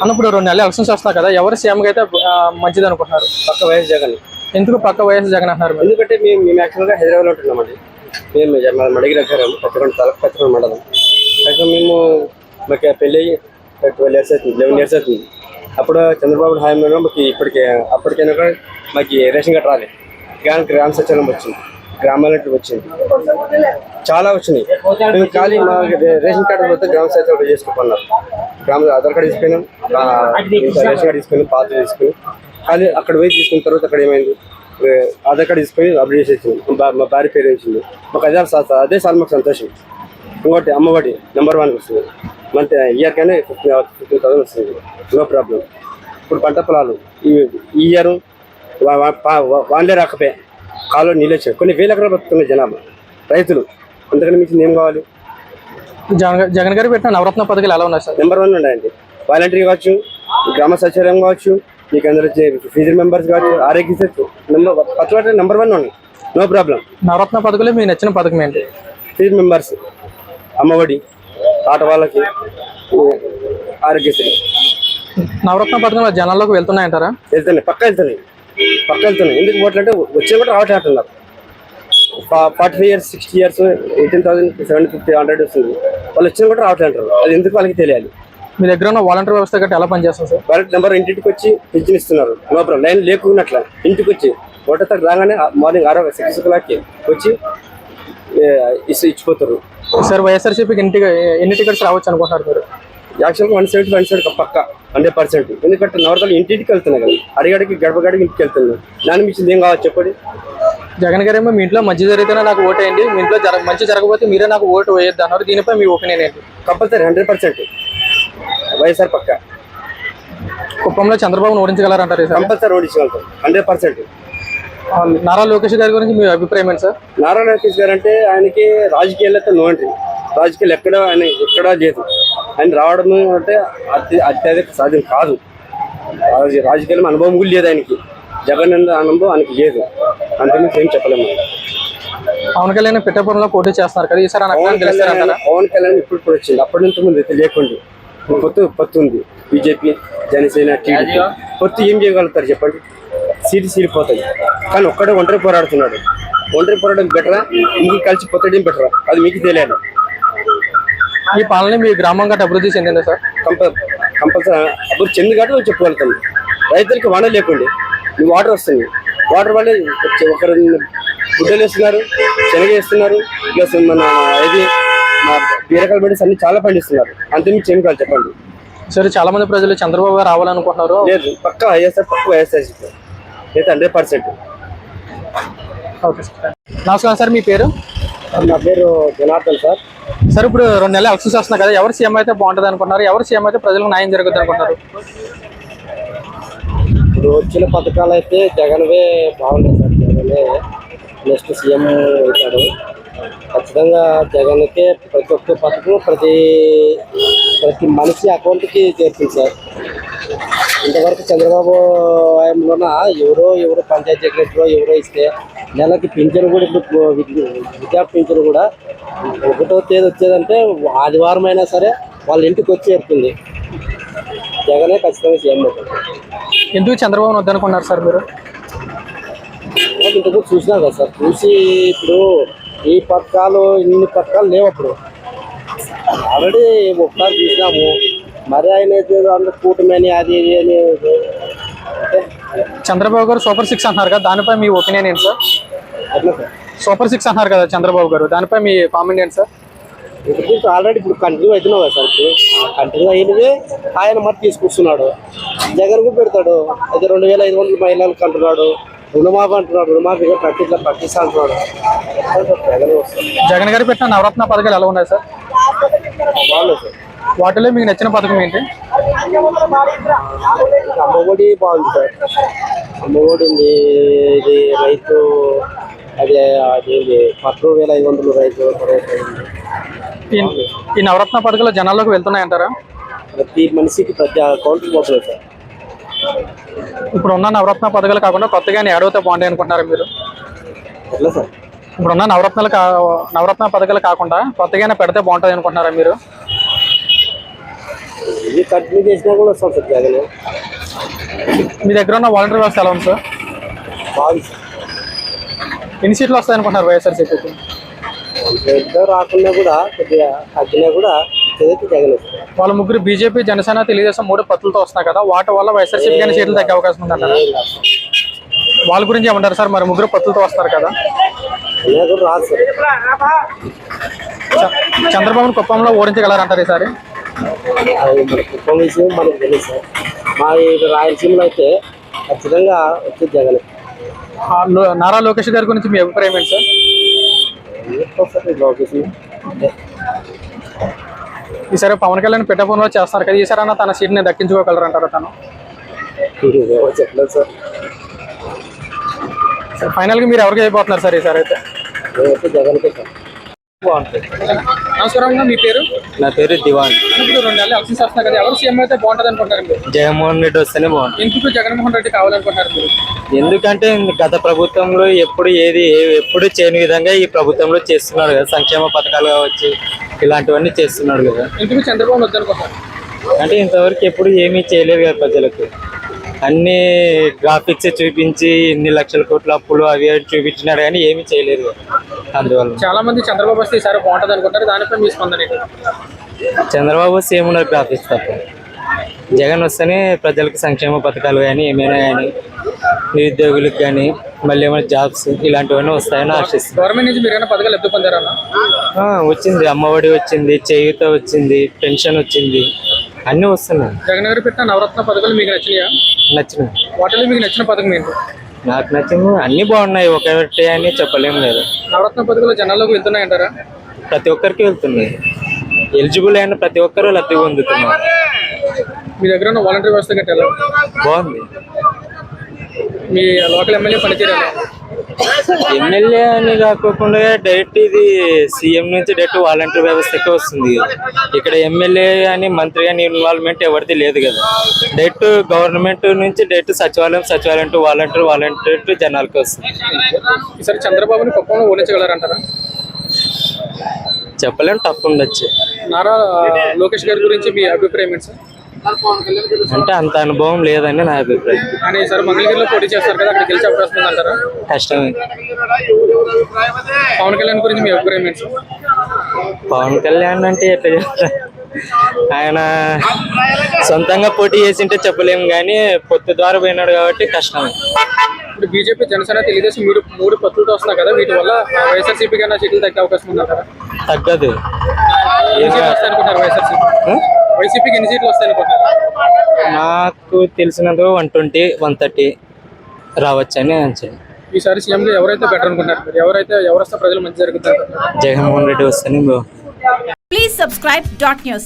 అన్నప్పుడు 2 నెలలు ఎలక్షన్స్ వస్తున్నాయి కదా, ఎవరు సీఎంగా అయితే మంచిది అనుకుంటున్నారు? పక్క వైఎస్ జగన్. ఎందుకు పక్క వైఎస్ జగన్ అంటున్నారు? ఎందుకంటే మేము యాక్చువల్గా హైదరాబాద్లో ఉంటున్నామండి. మేము మడిగి దగ్గర పచ్చకొండ మండలం. అయితే మేము మాకు పెళ్ళి 12 years అవుతుంది, 11 years అవుతుంది. అప్పుడు చంద్రబాబు హయాంలో మాకు అప్పటికైనా కూడా మాకు రేషన్ కార్డు రాలేదు. గ్రామ సచివాలయం వచ్చింది, గ్రామాలంటే వచ్చింది, చాలా వచ్చినాయి. మేము ఖాళీ మా రేషన్ కార్డు పోతే గ్రామ సచివాలయం చేసుకున్నారు. ఆధార్ కార్డు తీసుకున్నాం, రేషన్ కార్డు తీసుకున్నాం, పాత తీసుకుని ఖాళీ అక్కడ పోయి తీసుకున్న తర్వాత అక్కడ ఏమైంది, ఆధార్ కార్డు తీసుకొని అప్డేట్ చేసింది. మా భార్య పేరు వచ్చింది. మాకు అదే సార్ మాకు సంతోషం. ఇంకోటి అమ్మఒడి నెంబర్ 1 వస్తుంది. మంత్ ఇయర్కైనా 15,000 వస్తుంది, నో ప్రాబ్లం. ఇప్పుడు పంట పొలాలు ఈ ఇయర్ వాన్లే రాకపోయా, కాలువ నీళ్ళు వచ్చాయి. కొన్ని వేల ఎకరాలు బతుకుతున్నాయి జనాభా రైతులు. అందుకని మీకు ఏం కావాలి? జగన్ గారు పెట్టిన నవరత్న పథకాలు ఎలా ఉన్నాయి సార్? నెంబర్ 1 ఉన్నాయండి. వాలంటరీ కావచ్చు, గ్రామ సచివాలయం కావచ్చు, మీకు అందరూ ఫీజు మెంబర్స్ కావచ్చు, ఆరోగ్య ప్రతి నెంబర్ 1 ఉన్నాయి, నో ప్రాబ్లం. నవరత్న పథకాలు మీకు నచ్చిన పథకం ఏంటి? ఫీజు మెంబర్స్, అమ్మఒడి, ఆట వాళ్ళకి, ఆరోగ్యశ్రీ. నవరత్న పథకంలో జనాల్లోకి వెళ్తున్నాయంటారా? వెళ్తున్నాయి, పక్క వెళ్తున్నాయి. ఎందుకు పోట్లంటే వచ్చినా కూడా రావట్లే అంటున్నారు. 45 years, 60 years, 18,000, 750, 100 వస్తుంది. వాళ్ళు వచ్చినా కూడా రావట్లే అంటారు. అది ఎందుకు వాళ్ళకి తెలియాలి. మీ దగ్గర ఉన్న వాలంటీర్ వ్యవస్థ గట్టి ఎలా పనిచేస్తుంది సార్? వాలంటీర్ నెంబర్ ఇంటికి వచ్చి పింఛన్ ఇస్తున్నారు, నో ప్రాబ్లం. లైన్ లేకున్నట్ల ఇంటికి వచ్చి 1 o'clock రాగానే మార్నింగ్ 6 o'clockకి వచ్చి ఇచ్చిపోతారు. సార్ వైఎస్ఆర్సీపీకి ఎన్ని టికెట్స్ రావచ్చు అనుకుంటున్నారు మీరు? యాక్చువల్గా 170 పక్క 100%. ఎందుకంటే నవరత్నాలు ఇంటికి వెళ్తున్నాయి కదా, అడిగడికి గడప ఇంటికి వెళ్తున్నాయి. దాని మించి ఏం కావచ్చు చెప్పండి? జగన్ గారేమో మీ ఇంట్లో మంచి జరిగితేనే నాకు ఓటు వేయండి, మీ ఇంట్లో మంచి జరగకపోతే మీరే నాకు ఓటు వేయద్దు అన్నారు. దీనిపై మీ ఒపీనియన్ ఏంటి? కంపల్సరీ 100% వైఎస్ఆర్ పక్క. కుప్పంలో చంద్రబాబును ఓడించగలరంటారు? కంపల్సరీ ఓడించగలుగుతాం 100%. నారా లోకేష్ గారి గురించి మీ అభిప్రాయం ఏంటి సార్? నారా లోకేష్ గారు అంటే ఆయనకి రాజకీయాలతో నో ఎంట్రీ. రాజకీయాలు ఎక్కడా లేదు. ఆయన రావడం అంటే అత్యధిక సాధ్యం కాదు. రాజకీయాలు అనుభవం కూడా లేదు ఆయనకి. జగన్ అనుభవం ఆయనకి లేదు. అంతకుమించి ఏం చెప్పలేము. పవన్ కళ్యాణ్ పిఠాపురంలో పోటీ చేస్తున్నారు కదా, ఈసారి పవన్ కళ్యాణ్ ఇప్పుడు వచ్చింది. అప్పటి నుంచి ముందు అయితే లేకుండా పొత్తు ఉంది. బీజేపీ, జనసేన, టీడీపీ పొత్తు ఏం చేయగలుగుతారు చెప్పండి? సీడిపోతాయి. కానీ ఒంటరి పోరాడుతున్నాడు. ఒంటరి పోరాడడం బెటరా, మీకు కలిసి పొత్తడం బెటరా, అది మీకు తెలియాలి. ఈ పాలన మీ గ్రామం గట్ట అభివృద్ధి చెందిందా సార్? కంపల్సరీ అభివృద్ధి చెంది కాబట్టి మేము చెప్పగలుగుతాం. రైతులకి వాన లేకుండా వాటర్ వస్తుంది. వాటర్ వల్ల ఒకరు గుడ్డలు వేస్తున్నారు, శనగ వేస్తున్నారు, ప్లస్ మన బీరకాయల బెడ్స్ అన్ని చాలా పండిస్తున్నారు. అంతకుమించి ఏం కావాలి చెప్పండి? సరే, చాలా మంది ప్రజలు చంద్రబాబు గారు రావాలనుకుంటున్నారు. లేదు, పక్క వైఎస్ఆర్ అయితే 100%. Okay sir. నమస్కారం సార్, మీ పేరు? నా పేరు జనార్దన్ సార్. సార్, ఇప్పుడు 2 నెలలు ఎలక్షన్స్ వస్తున్నాయి కదా, ఎవరు సీఎం అయితే బాగుంటుంది అనుకుంటున్నారు? ఎవరు సీఎం అయితే ప్రజలకు న్యాయం జరుగుతుంది అనుకుంటున్నారు? ఇప్పుడు వచ్చిన పథకాలు అయితే జగన్వే బాగున్నాయి సార్. జగనే నెక్స్ట్ సీఎం అవుతాడు. ఖచ్చితంగా జగన్కే ప్రతి ఒక్క పథకం ప్రతి మనిషి అకౌంట్కి చేరుతుంది సార్. ఇంతవరకు చంద్రబాబు హయాంలోన ఎవరో పంచాయతీ సెక్రటరీ ఎవరో ఇస్తే నెలకి పింఛను కూడా, ఇప్పుడు వృద్ధాప్య పింఛను కూడా 1వ తేదీ వచ్చేదంటే ఆదివారం అయినా సరే వాళ్ళ ఇంటికి వచ్చి చేరుతుంది. జగనే ఖచ్చితంగా సీఎం అవుతుంది. ఎందుకు చంద్రబాబును వద్దనుకున్నారు సార్ మీరు? ఇంతకు చూసినా కదా సార్, చూసి ఇప్పుడు ఇన్ని పథకాలు లేవు. అప్పుడు ఆల్రెడీ ఒకసారి చూసినాము. మరి ఆయన అయితే అందరూ కూటమి అని అది ఇది అని. చంద్రబాబు గారు సూపర్ 6 అంటున్నారు కదా, దానిపై మీ ఒపీనియన్ ఏంటి సార్? అట్లా సార్, సూపర్ 6 అంటున్నారు కదా చంద్రబాబు గారు, దానిపై మీ కామెంట్ ఏంటి సార్? ఆల్రెడీ ఇప్పుడు కంటిన్యూ అవుతున్నావు కదా సార్. ఇప్పుడు కంటిన్యూ అయినవి ఆయన మరి తీసుకొస్తున్నాడు. జగన్ కూడా పెడతాడు. అయితే 2,500 మహిళలకు అంటున్నాడు. రుణమాఫీ అంటున్నాడు. రుణమాఫీ పట్టిస్తా అంటున్నాడు. జగన్ గారు పెట్టిన నవరత్న పథకాలు ఎలా ఉన్నాయి సార్? బాగున్నాయి సార్. వాటిలో మీకు నచ్చిన పథకం ఏంటి? అమ్మఒడి బాగుంది సార్. అమ్మఒడి ఉంది. ఇది రైతు అదే 12,500 రైతు. ఈ నవరత్న పథకాలు జనాల్లోకి వెళ్తున్నాయంటారా? ప్రతి మనిషికి ప్రతి అకౌంట్కి పోతుంది సార్. ఇప్పుడు ఉన్న నవరత్న పథకాలు కాకుండా కొత్తగా ఏడవతే బాగుంటాయి అనుకుంటున్నారా మీరు? ఎట్లా సార్? ఇప్పుడున్న నవరత్న పథకాలు కాకుండా కొత్తగా పెడితే బాగుంటుంది అనుకుంటున్నారా మీరు? ఇది కంటిన్యూ చేసినా కూడా వస్తాం సార్ జగన్. మీ దగ్గర ఉన్న వాలంటీర్ వ్యవస్థ ఎలా ఉంది సార్? బాగుంది సార్. ఎన్ని సీట్లు వస్తాయి అనుకుంటున్నారు వైఎస్ఆర్సీపీకి? ఎంత రాకుండా కూడా కొద్దిగా తగ్గినా కూడా చదివితే జగన్ వస్తుంది. వాళ్ళ ముగ్గురు బీజేపీ, జనసేన, తెలుగుదేశం 3 పొత్తులతో వస్తున్నాయి కదా, వాటి వల్ల వైఎస్ఆర్సీపీ కానీ సీట్లు తగ్గే అవకాశం ఉందంటారా? వాళ్ళ గురించి ఏమంటారు సార్? మరి ముగ్గురు పొత్తులతో వస్తారు కదా, అయినా కూడా రాదు సార్. చంద్రబాబును కుప్పంలో ఓడించగలరంటారు ఈసారి? అది మన కుప్పం విషయం మనకు తెలియదు సార్. మా ఈ రాయలసీమలో అయితే ఖచ్చితంగా వచ్చేది జగన్. నారా లోకేష్ గారి గురించి మీ అభిప్రాయం ఏంటి సార్? సార్ లొకేషన్ ఈసారి పవన్ కళ్యాణ్ పిఠాపురంలో చేస్తారు కదా, ఈసారి అన్న తన సీట్ని దక్కించుకోగలరంటారా తను? చెప్పలేదు సార్. ఫైనల్గా మీరు ఎవరికి అయిపోతున్నారు సార్ ఈసారి అయితే? నేనైతే జగన్కే సార్. బాగుంటుంది. నమస్కారం, మీ పేరు? నా పేరు దివాన్. ఇప్పుడు 2 నెలలు ఎలక్షన్స్ వస్తున్నాయి కదా, ఎవరు సీఎం అయితే బాగుంటుంది అనుకుంటారు మీరు? జగన్మోహన్ రెడ్డి వస్తేనే బాగుంటుంది. ఎందుకు జగన్మోహన్ రెడ్డి కావాలనుకుంటారు మీరు? ఎందుకంటే గత ప్రభుత్వంలో ఎప్పుడు చేయని విధంగా ఈ ప్రభుత్వంలో చేస్తున్నాడు కదా, సంక్షేమ పథకాలు కావచ్చు ఇలాంటివన్నీ చేస్తున్నాడు కదా. ఎందుకు చంద్రబాబు వద్దనుకుంటారు? అంటే ఇంతవరకు ఎప్పుడు ఏమీ చేయలేదు కదా ప్రజలకు. అన్ని గ్రాఫిక్స్ చూపించి ఇన్ని లక్షల కోట్ల అప్పులు అవి చూపించినాడు కానీ ఏమీ చేయలేదు కదా. అందువల్ల చాలా మంది చంద్రబాబు వస్తే ఈసారి బాగుంటుంది అనుకుంటారు, దానిపై మీ స్పందన ఏంటి? చంద్రబాబు సేమ్ ఉన్నారు గ్రాఫిక్స్ తప్ప. జగన్ వస్తేనే ప్రజలకు సంక్షేమ పథకాలు కానీ ఏమైనా కానీ నిరుద్యోగులకు కానీ మళ్ళీ ఏమైనా జాబ్స్ ఇలాంటివన్నీ వస్తాయని ఆశిస్తాను. గవర్నమెంట్ నుంచి మీరు ఏమైనా పథకాలు ఎప్పుడు పొందారన్నా? వచ్చింది, అమ్మఒడి వచ్చింది, చేయూత వచ్చింది, పెన్షన్ వచ్చింది, అన్నీ వస్తున్నాయి. జగన్ గారు పెట్టిన నవరత్న పథకాలు మీకు నచ్చినాయా? నచ్చినాయి. వాటిలో మీకు నచ్చిన పథకం ఏంటి? నాకు నచ్చింది అన్నీ బాగున్నాయి, ఒకటే అని చెప్పలేము లేదు. నవరత్న పథకాలు జనాల్లోకి వెళ్తున్నాయంటారా? ప్రతి ఒక్కరికి వెళ్తున్నాయి. ఎలిజిబుల్ అయిన ప్రతి ఒక్కరు లబ్ధి పొందుతున్నారు. మీ దగ్గర ఉన్న వాలంటీర్ వ్యవస్థ గట్టి ఎలా ఉంది? బాగుంది. మీ లోకల్ ఎమ్మెల్యే పనితీరు ఎలా ఉంది? ఎమ్మెల్యే అని కాకుండా డైరెక్ట్ ఇది సీఎం నుంచి డైరెక్ట్ వాలంటీర్ వ్యవస్థకే వస్తుంది. ఇక్కడ ఎమ్మెల్యే అని మంత్రి అని ఇన్వాల్వ్మెంట్ ఎవరిది లేదు కదా. డైరెక్ట్ గవర్నమెంట్ నుంచి డైరెక్ట్ సచివాలయం టు వాలంటీర్ టు జనాలకి వస్తుంది. ఈసారి చంద్రబాబుని కుప్పంలో ఓడించగలరంటారా? చెప్పలేం, టఫ్ ఉండొచ్చు. నారా లోకేష్ గారి గురించి మీ అభిప్రాయం ఏంటి సార్? అంటే అంత అనుభవం లేదని నా అభిప్రాయం. కానీ ఈసారి మంగళగిరిలో పోటీ చేస్తారు కదా, అక్కడ గెలిచే అవకాశం ఉందంటారా? కష్టమే. పవన్ కళ్యాణ్ గురించి మీ అభిప్రాయం ఏంటి సార్? పవన్ కళ్యాణ్ అంటే ఎట్లా చెప్తా, ఆయన సొంతంగా పోటీ చేసింటే చెప్పలేము కానీ పొత్తు ద్వారా పోయినాడు కాబట్టి కష్టమే. ఇప్పుడు బీజేపీ, జనసేన, తెలుగుదేశం 3 పొత్తులతో వస్తున్నాయి కదా, వీటి వల్ల వైఎస్ఆర్సీపీ కన్నా సీట్లు తగ్గే అవకాశం ఉందంటారా? తగ్గదు. ఎన్ని సీట్లు వస్తాయి అనుకుంటారు వైఎస్ఆర్సీపీ? వైసీపీకి ఎన్ని సీట్లు వస్తాయి అనుకుంటారు? నాకు తెలిసినంత 120, 130 రావచ్చని అంచనా. ఈసారి సీఎంగా ఎవరైతే బెటర్ అనుకుంటారు? ఎవరు వస్తే ప్రజలు మంచి జరుగుతుంది? జగన్మోహన్ రెడ్డి వస్తేనే బాగుంటుంది. Please subscribe .news.